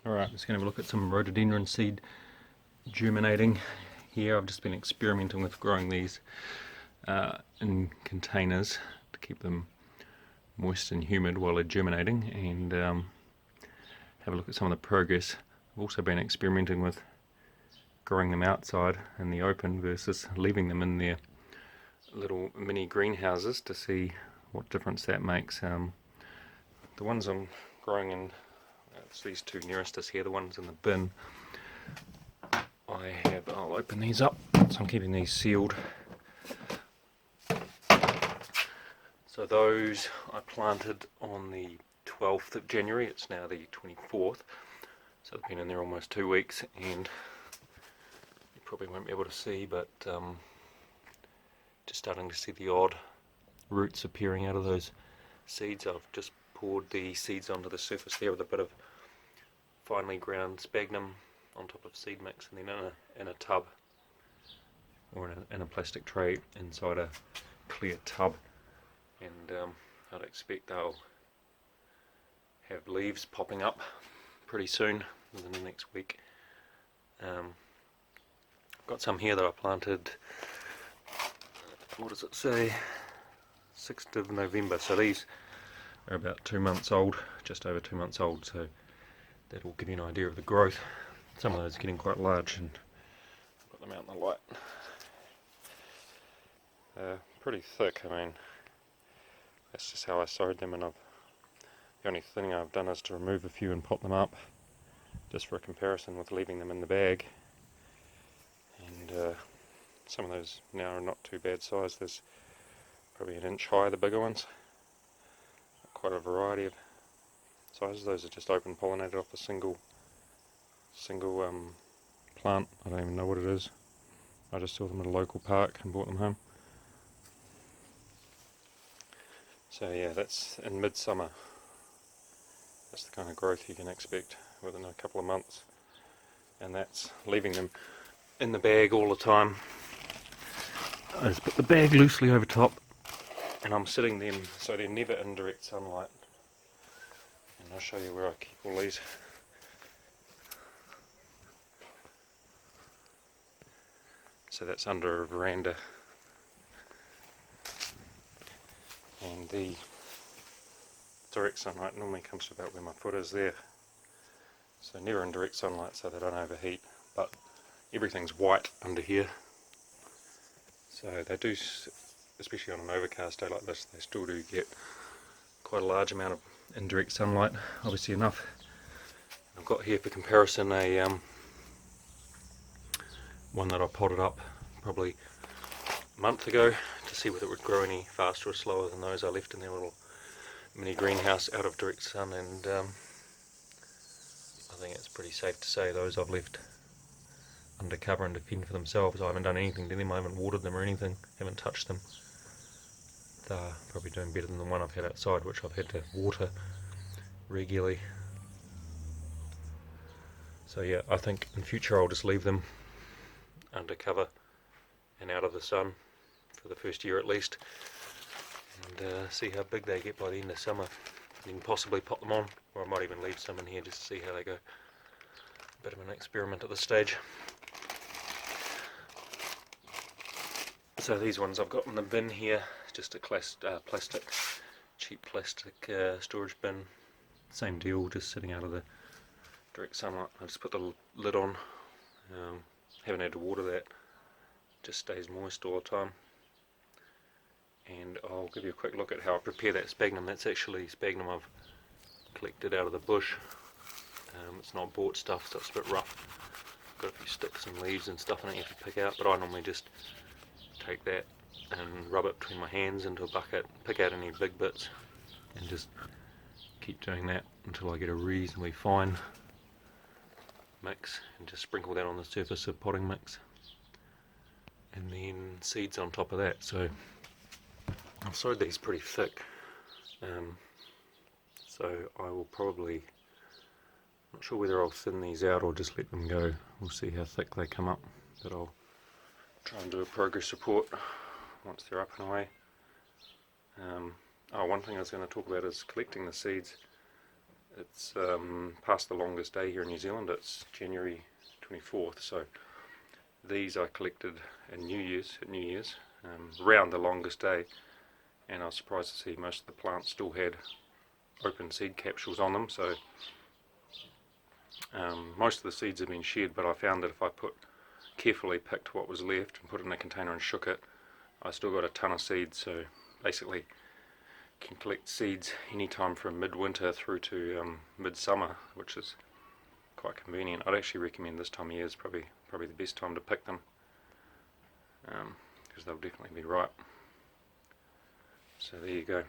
Alright, just going to have a look at some rhododendron seed germinating here. I've just been experimenting with growing these in containers to keep them moist and humid while they're germinating, and have a look at some of the progress. I've also been experimenting with growing them outside in the open versus leaving them in their little mini greenhouses to see what difference that makes. The ones I'm growing in, it's these two nearest us here, the ones in the bin, I'll open these up, so I'm keeping these sealed. So those I planted on the 12th of January, it's now the 24th, so they've been in there almost 2 weeks, and you probably won't be able to see, but just starting to see the odd roots appearing out of those seeds. I've just poured the seeds onto the surface there with a bit of finely ground sphagnum on top of seed mix, and then in a tub or in a plastic tray inside a clear tub, and I'd expect they'll have leaves popping up pretty soon within the next week. Got some here that I planted, what does it say, 6th of November, so these are about 2 months old, just over 2 months old, so that will give you an idea of the growth. Some of those are getting quite large, and I've got them out in the light. Pretty thick. I mean, that's just how I sowed them, and the only thing I've done is to remove a few and pop them up, just for a comparison with leaving them in the bag. And some of those now are not too bad size. There's probably an inch high, the bigger ones. Quite a variety of sizes. Those are just open pollinated off a single plant. I don't even know what it is. I just saw them at a local park and brought them home. So yeah, that's in midsummer. That's the kind of growth you can expect within a couple of months, and that's leaving them in the bag all the time. I just put the bag loosely over top, and I'm sitting them so they're never in direct sunlight. And I'll show you where I keep all these. So that's under a veranda, and the direct sunlight normally comes to about where my foot is there, so never in direct sunlight so they don't overheat, but everything's white under here, so they do, especially on an overcast day like this, they still do get quite a large amount of indirect sunlight, obviously enough. I've got here for comparison a one that I potted up probably a month ago to see whether it would grow any faster or slower than those I left in their little mini greenhouse out of direct sun, and I think it's pretty safe to say those I've left under cover and to fend for themselves. I haven't done anything to them, I haven't watered them or anything, haven't touched them. They're probably doing better than the one I've had outside, which I've had to water regularly. So yeah, I think in future I'll just leave them under cover and out of the sun for the first year at least, and see how big they get by the end of summer, and then possibly pop them on, or I might even leave some in here just to see how they go. A bit of an experiment at this stage. So these ones I've got in the bin here, just a cheap plastic storage bin, same deal, just sitting out of the direct sunlight. I just put the lid on, haven't had to water that, just stays moist all the time. And I'll give you a quick look at how I prepare that sphagnum. That's actually sphagnum I've collected out of the bush. It's not bought stuff, so it's a bit rough. Got a few sticks and leaves and stuff in it you have to pick out, but I normally just take that and rub it between my hands into a bucket, pick out any big bits, and just keep doing that until I get a reasonably fine mix, and just sprinkle that on the surface of potting mix, and then seeds on top of that. So I've sowed these pretty thick, so I will probably, not sure whether I'll thin these out or just let them go. We'll see how thick they come up, but I'll try and do a progress report once they're up and away. One thing I was going to talk about is collecting the seeds. It's past the longest day here in New Zealand. It's January 24th, so these I collected at New Year's, around the longest day, and I was surprised to see most of the plants still had open seed capsules on them. So most of the seeds have been shed, but I found that if I carefully picked what was left and put it in a container and shook it, I still got a ton of seeds. So basically can collect seeds anytime from midwinter through to midsummer, which is quite convenient. I'd actually recommend this time of year is probably the best time to pick them, because they'll definitely be ripe. So there you go.